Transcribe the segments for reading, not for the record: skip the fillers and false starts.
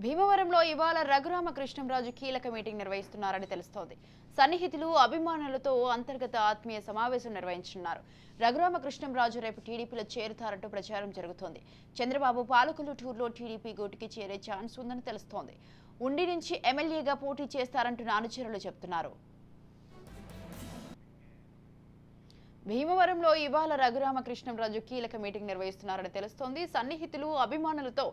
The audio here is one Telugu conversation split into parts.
భీమవరంలో ఇవాళ రఘురామకృష్ణంరాజు కీలక మీటింగ్ నిర్వహిస్తున్నారని తెలుస్తోంది. సన్నిహితులు, అభిమానులతో అంతర్గత ఆత్మీయ సమావేశం నిర్వహించనున్నారు. రఘురామకృష్ణంరాజు రేపు టీడీపీలో చేరుతారంటూ ప్రచారం జరుగుతోంది. చంద్రబాబు పాలకులు టూర్లో టీడీపీ గూటికి చేరే ఛాన్స్ ఉందని తెలుస్తోంది. ఉండి నుంచి ఎమ్మెల్యేగా పోటీ చేస్తారంటూ అనుచరులు చెబుతున్నారు. భీమవరంలో ఇవాళ రఘురామకృష్ణంరాజు కీలక మీటింగ్ నిర్వహిస్తున్నారని తెలుస్తోంది. సన్నిహితులు, అభిమానులతో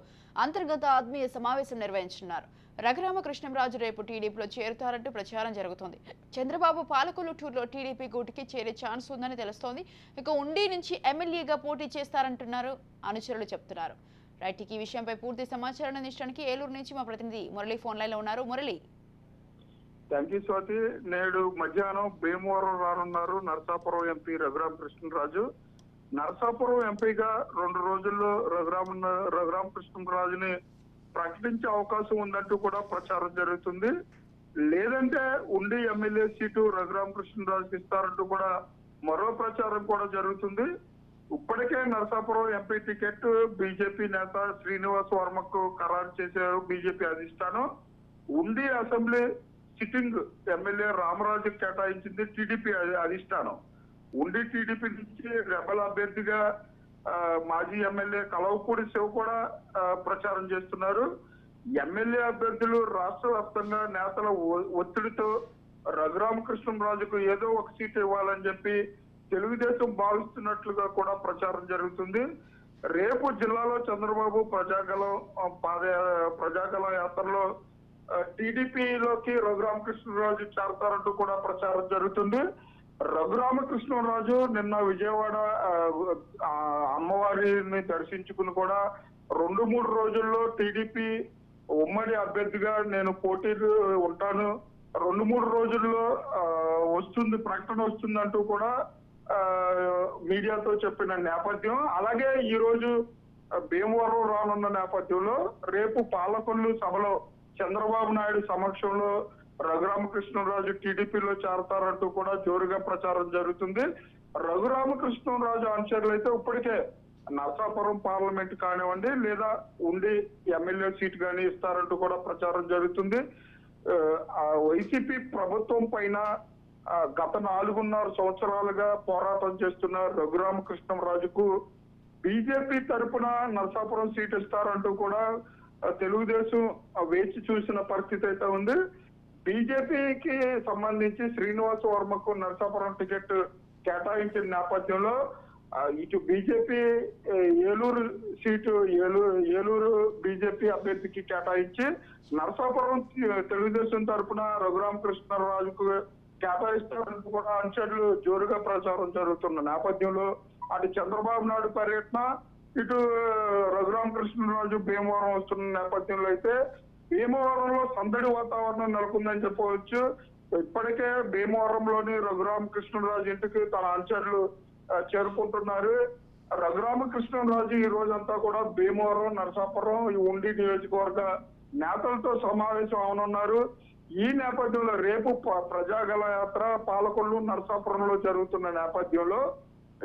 అంతర్గత ఆత్మీయ సమావేశం నిర్వహించనున్నారు. రఘురామకృష్ణంరాజు రేపు టీడీపీలో చేరుతారంటూ ప్రచారం జరుగుతోంది. చంద్రబాబు పాలకులు టూర్లో టీడీపీ గూటికి చేరే ఛాన్స్ ఉందని తెలుస్తోంది. ఇక ఉండి నుంచి ఎమ్మెల్యేగా పోటీ చేస్తారంటున్నారు అనుచరులు చెప్తున్నారు. రైట్, ఈ విషయంపై పూర్తి సమాచారం అందించడానికి ఏలూరు నుంచి మా ప్రతినిధి మురళి ఫోన్ లైన్ లో ఉన్నారు. మురళి. Thank you Swati. నేడు మధ్యాహ్నం భీమవరం రానున్నారు నరసాపురం ఎంపీ రఘురామకృష్ణరాజు. నరసాపురం ఎంపీగా 2 రోజుల్లో రఘురామకృష్ణరాజుని ప్రకటించే అవకాశం ఉందంటూ కూడా ప్రచారం జరుగుతుంది. లేదంటే ఉండి ఎమ్మెల్యే సీటు రఘురామకృష్ణరాజుకి ఇస్తారంటూ కూడా మరో ప్రచారం కూడా జరుగుతుంది. ఇప్పటికే నరసాపురం ఎంపీ టికెట్ బీజేపీ నేత శ్రీనివాస్ వర్మకు ఖరారు చేశారు బీజేపీ అధిష్టానం. ఉండి అసెంబ్లీ సిట్టింగ్ ఎమ్మెల్యే రామరాజు కేటాయించింది టీడీపీ అధిష్టానం. ఉండి టీడీపీ నుంచి రెబల్ అభ్యర్థిగా మాజీ ఎమ్మెల్యే కలవపూడి శివ కూడా ప్రచారం చేస్తున్నారు. ఎమ్మెల్యే అభ్యర్థులు రాష్ట్ర వ్యాప్తంగా నేతల ఒత్తిడితో రఘురామకృష్ణరాజుకు ఏదో ఒక సీటు ఇవ్వాలని చెప్పి తెలుగుదేశం భావిస్తున్నట్లుగా కూడా ప్రచారం జరుగుతుంది. రేపు జిల్లాలో చంద్రబాబు ప్రజాగల యాత్రలో టీడీపీలోకి రఘురామకృష్ణరాజు చేరతారంటూ కూడా ప్రచారం జరుగుతుంది. రఘురామకృష్ణరాజు నిన్న విజయవాడ అమ్మవారిని దర్శించుకుని కూడా 2-3 రోజుల్లో టీడీపీ ఉమ్మడి అభ్యర్థిగా నేను పోటీలు ఉంటాను, 2-3 రోజుల్లో ప్రకటన వస్తుందంటూ కూడా మీడియాతో చెప్పిన నేపథ్యం. అలాగే ఈ రోజు భీమవరం రానున్న నేపథ్యంలో రేపు పాలకొల్లు సభలో చంద్రబాబు నాయుడు సమక్షంలో రఘురామకృష్ణరాజు టీడీపీలో చేరతారంటూ కూడా జోరుగా ప్రచారం జరుగుతుంది. రఘురామకృష్ణరాజు అనుచరులు అయితే ఇప్పటికే నరసాపురం పార్లమెంట్ కానివ్వండి లేదా ఉండి ఎమ్మెల్యే సీట్ కానీ ఇస్తారంటూ కూడా ప్రచారం జరుగుతుంది. వైసీపీ ప్రభుత్వం పైన గత 4.5 సంవత్సరాలుగా పోరాటం చేస్తున్న రఘురామకృష్ణరాజుకు బీజేపీ తరఫున నరసాపురం సీట్ ఇస్తారంటూ కూడా తెలుగుదేశం వేచి చూసిన పరిస్థితి అయితే ఉంది. బీజేపీకి సంబంధించి శ్రీనివాస్ వర్మకు నరసాపురం టికెట్ కేటాయించిన నేపథ్యంలో ఇటు BJP Eluru seat Eluru BJP అభ్యర్థికి కేటాయించి నరసాపురం తెలుగుదేశం తరఫున రఘురామకృష్ణరాజుకు కేటాయిస్తారంటూ కూడా అనుచరులు జోరుగా ప్రచారం జరుగుతున్న నేపథ్యంలో అటు చంద్రబాబు నాయుడు పర్యటన, ఇటు రఘురామకృష్ణరాజు భీమవరం వస్తున్న నేపథ్యంలో అయితే భీమవరంలో సందడి వాతావరణం నెలకొందని చెప్పవచ్చు. ఇప్పటికే భీమవరంలోని రఘురామకృష్ణరాజు ఇంటికి తన అనుచరులు చేరుకుంటున్నారు. రఘురామకృష్ణరాజు ఈ రోజంతా కూడా భీమవరం, నరసాపురం, ఉండి నియోజకవర్గ నేతలతో సమావేశం అవనున్నారు. ఈ నేపథ్యంలో రేపు ప్రజాగల యాత్ర పాలకొల్లు, నరసాపురంలో జరుగుతున్న నేపథ్యంలో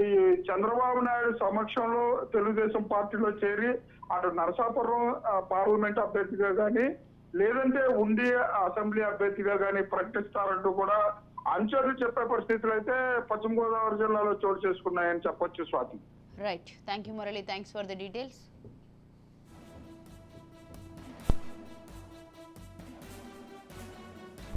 ఈ చంద్రబాబు నాయుడు సమక్షంలో తెలుగుదేశం పార్టీలో చేరి అటు నరసాపురం పార్లమెంట్ అభ్యర్థిగా కానీ లేదంటే ఉండి అసెంబ్లీ అభ్యర్థిగా కానీ ప్రకటిస్తారంటూ కూడా అనుచరులు చెప్పే పరిస్థితులు అయితే పశ్చిమ గోదావరి జిల్లాలో చోటు చేసుకున్నాయని చెప్పొచ్చు Swathi. Right, thank you Murali, thanks for the details.